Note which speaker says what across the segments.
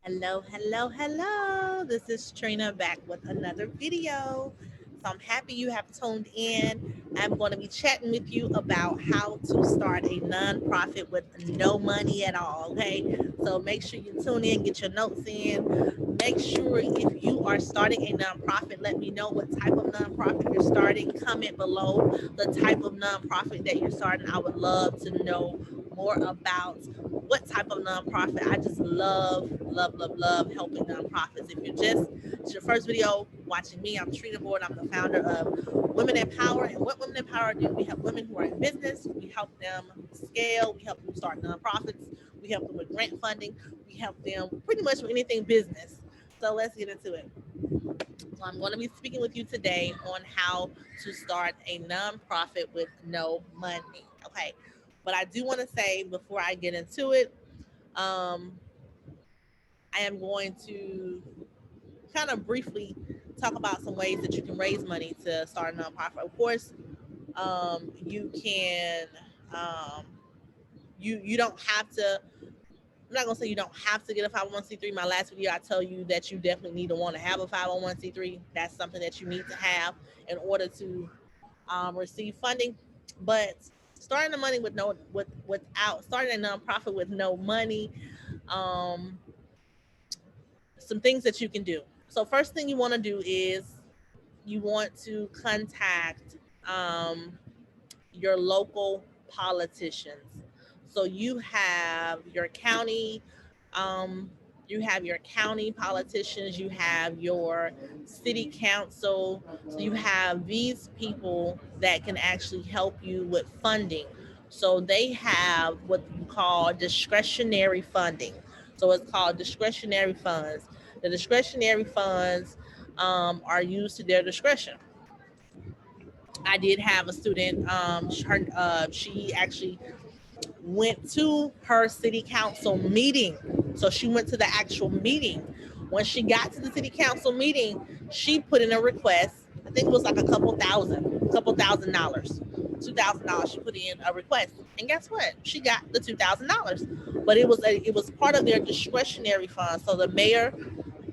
Speaker 1: Hello, hello, hello. This is Trina back with another video. So I'm happy you have tuned in. I'm going to be chatting with you about how to start a nonprofit with no money at all. Okay. So make sure you tune in, get your notes in. Make sure if you are starting a nonprofit, let me know what type of nonprofit you're starting. Comment below the type of nonprofit that you're starting. I would love to know more about what type of nonprofit. I just love helping nonprofits. If it's your first video watching me, I'm Trina Board. I'm the founder of Women in Power. And what Women in Power do, we help women who are in business. We help them scale. We help them start nonprofits. We help them with grant funding. We help them pretty much with anything business. So let's get into it. So I'm going to be speaking with you today on how to start a nonprofit with no money. Okay. But I do want to say before I get into it, um, I am going to kind of briefly talk about some ways that you can raise money to start a nonprofit. Of course, you can. Um, you don't have to. I'm not gonna say you don't have to get a 501c3. My last video, I tell you that you definitely need to want to have a 501c3. That's something that you need to have in order to receive funding. But starting the money with no without starting a nonprofit with no money, um, some things that you can do. So first thing you want to do is you want to contact um, your local politicians. So um, you have your county politicians, you have your city council. So you have these people that can actually help you with funding. So they have what you call discretionary funding. So it's called discretionary funds. The discretionary funds are used to their discretion. I did have a student. She actually went to her city council meeting. So she went to the actual meeting. When she got to the city council meeting, she put in a request. I think it was like a couple thousand dollars, $2,000. She put in a request, and guess what? She got the $2,000. But it was part of their discretionary fund. So the mayor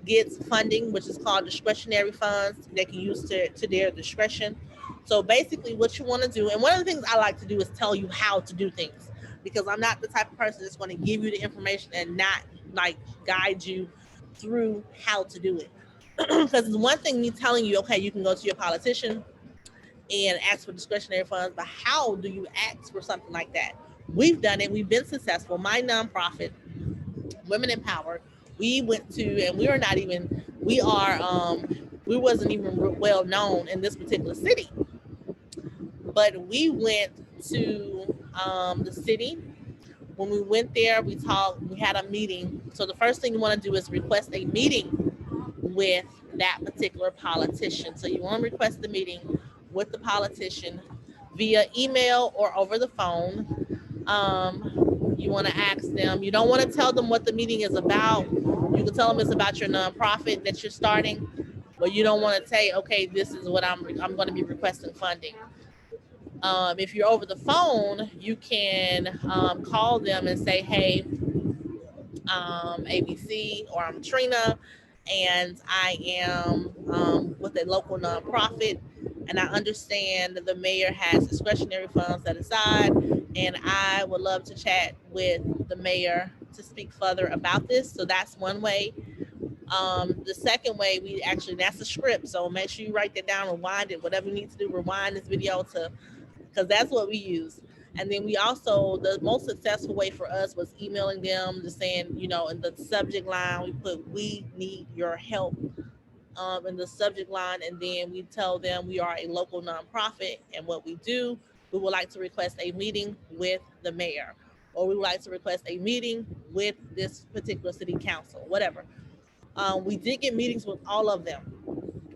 Speaker 1: gets funding, which is called discretionary funds. They can use to their discretion. So basically, what you want to do, and one of the things I like to do is tell you how to do things, because I'm not the type of person that's going to give you the information and not like guide you through how to do it. Because it's one thing me telling you, okay, you can go to your politician and ask for discretionary funds, but how do you ask for something like that? We've done it. We've been successful. My nonprofit, Women in Power, we went to, and we are not even, we wasn't even well known in this particular city, but we went to the city. When we went there, we talked, we had a meeting. So the first thing you want to do is request a meeting with that particular politician. So you want to request the meeting with the politician via email or over the phone. You want to ask them, you don't want to tell them what the meeting is about. You can tell them it's about your nonprofit that you're starting, but you don't want to say, okay, this is what I'm going to be requesting funding. If you're over the phone, you can call them and say, hey, ABC, or I'm Trina, and I am with a local nonprofit, and I understand that the mayor has discretionary funds set aside, and I would love to chat with the mayor to speak further about this. So that's one way. The second way, that's a script. So make sure you write that down, rewind it, whatever you need to do, rewind this video to, because that's what we use. And then we also, the most successful way for us was emailing them, just saying, in the subject line, we put, we need your help in the subject line. And then we tell them we are a local nonprofit. And what we do, we would like to request a meeting with the mayor, or we would like to request a meeting with this particular city council, whatever. We did get meetings with all of them.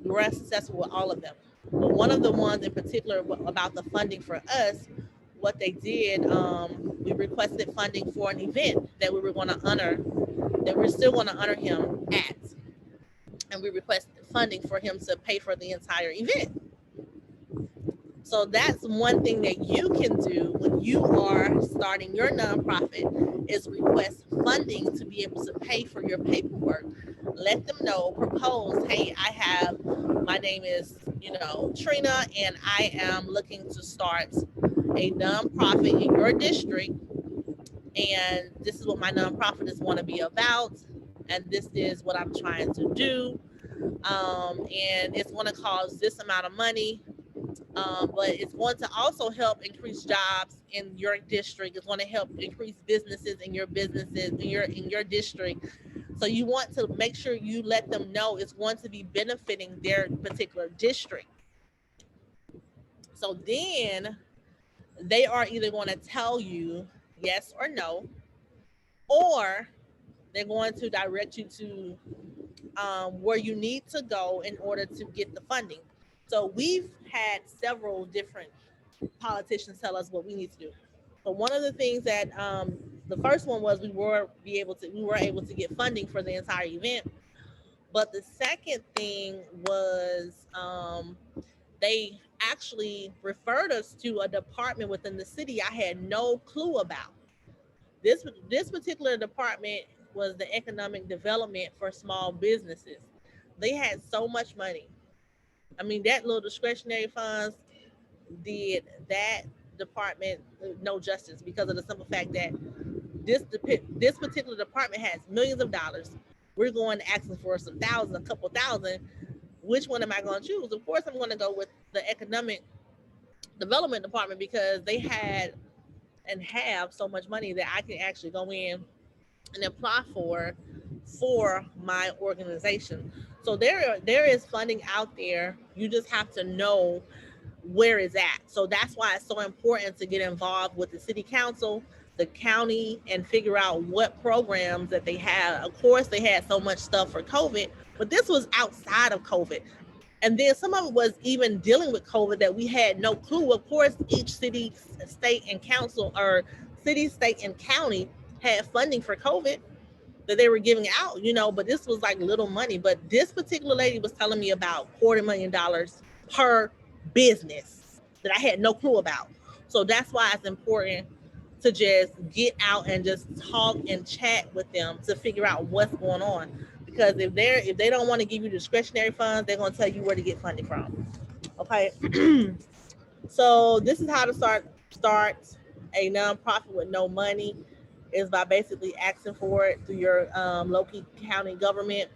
Speaker 1: We were successful with all of them. But one of the ones in particular about the funding for us, what they did, we requested funding for an event that we were going to honor, that we're still going to honor him at. And we requested funding for him to pay for the entire event. So that's one thing that you can do when you are starting your nonprofit is request funding to be able to pay for your paperwork. Let them know, propose, hey, my name is, Trina, and I am looking to start a nonprofit in your district, and this is what my nonprofit is want to be about, and this is what I'm trying to do, and it's going to cost this amount of money, but it's going to also help increase jobs in your district. It's going to help increase businesses in your district. So you want to make sure you let them know it's going to be benefiting their particular district. So then they are either going to tell you yes or no, or they're going to direct you to where you need to go in order to get the funding. So we've had several different politicians tell us what we need to do. So one of the things that the first one was we were able to get funding for the entire event. But the second thing was they actually referred us to a department within the city I had no clue about. This particular department was the economic development for small businesses. They had so much money. I mean, that little discretionary funds did that department no justice because of the simple fact that this particular department has millions of dollars. We're going to asking for some thousand, a couple thousand. Which one am I going to choose? Of course, I'm going to go with the economic development department because they had and have so much money that I can actually go in and apply for my organization. So there is funding out there. You just have to know where it's at. So that's why it's so important to get involved with the city council, the county, and figure out what programs that they have. Of course, they had so much stuff for COVID, but this was outside of COVID. And then some of it was even dealing with COVID that we had no clue. Of course, each city, state, and council, or city, state, and county had funding for COVID that they were giving out, but this was like little money. But this particular lady was telling me about $250,000 per business that I had no clue about. So that's why it's important to just get out and just talk and chat with them to figure out what's going on. Because if they don't want to give you discretionary funds, they're going to tell you where to get funding from. Okay. So this is how to start a nonprofit with no money is by basically asking for it through your local county government,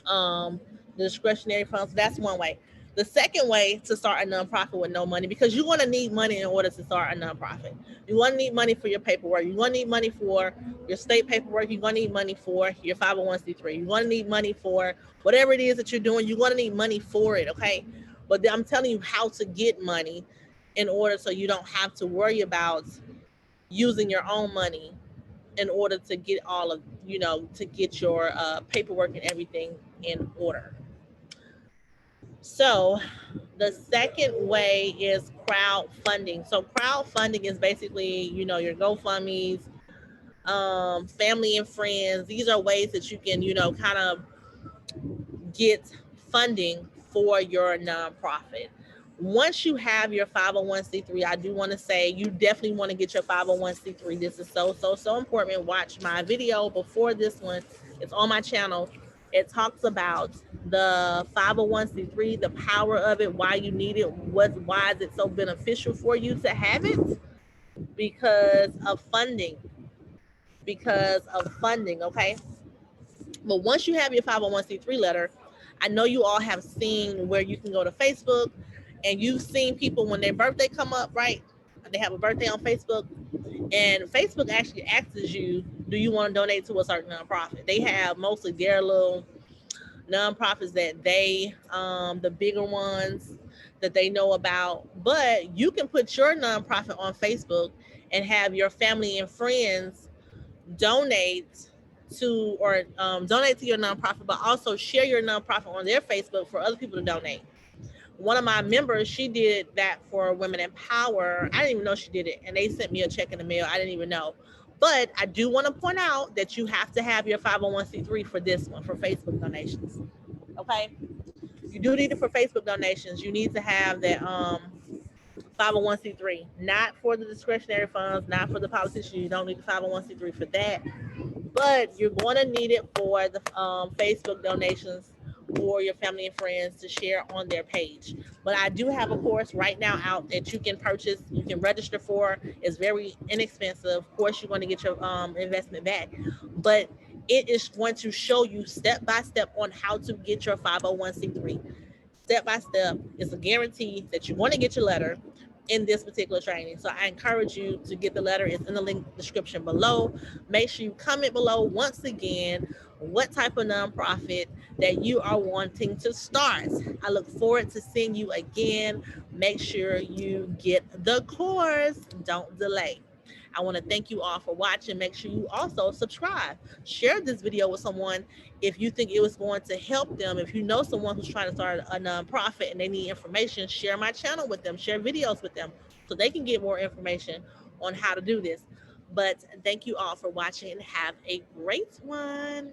Speaker 1: um, the discretionary funds. That's one way. The second way to start a nonprofit with no money, because you're going to need money in order to start a nonprofit. You're going to need money for your paperwork. You're going to need money for your state paperwork. You're going to need money for your 501c3. You're going to need money for whatever it is that you're doing. You're going to need money for it, okay? But I'm telling you how to get money in order so you don't have to worry about using your own money in order to get to get your paperwork and everything in order. So the second way is crowdfunding. So crowdfunding is basically, your GoFundMe's, family and friends. These are ways that you can, kind of get funding for your nonprofit. Once you have your 501c3, I do want to say you definitely want to get your 501c3. This is so important. Watch my video before this one. It's on my channel. It talks about the 501c3, the power of it, why you need it, why is it so beneficial for you to have it? Because of funding. Okay? But once you have your 501c3 letter, I know you all have seen where you can go to Facebook and you've seen people when their birthday come up, right? They have a birthday on Facebook, and Facebook actually asks you, do you want to donate to a certain nonprofit? They have mostly their little nonprofits that the bigger ones that they know about, but you can put your nonprofit on Facebook and have your family and friends donate donate to your nonprofit, but also share your nonprofit on their Facebook for other people to donate. One of my members, she did that for Women in Power. I didn't even know she did it, and they sent me a check in the mail. I didn't even know. But I do want to point out that you have to have your 501c3 for this one, for Facebook donations. Okay? You do need it for Facebook donations. You need to have that 501c3, not for the discretionary funds, not for the politicians. You don't need the 501c3 for that, but you're going to need it for the Facebook donations or your family and friends to share on their page. But I do have a course right now out that you can purchase, you can register for. It's very inexpensive. Of course, you're going to get your investment back, but it is going to show you step by step on how to get your 501c3 step by step. It's a guarantee that you're going to get your letter in this particular training. So I encourage you to get the letter. It's in the link description below. Make sure you comment below once again what type of nonprofit that you are wanting to start. I look forward to seeing you again. Make sure you get the course. Don't delay. I want to thank you all for watching. Make sure you also subscribe. Share this video with someone if you think it was going to help them. If you know someone who's trying to start a nonprofit and they need information, share my channel with them, share videos with them so they can get more information on how to do this. But thank you all for watching and have a great one.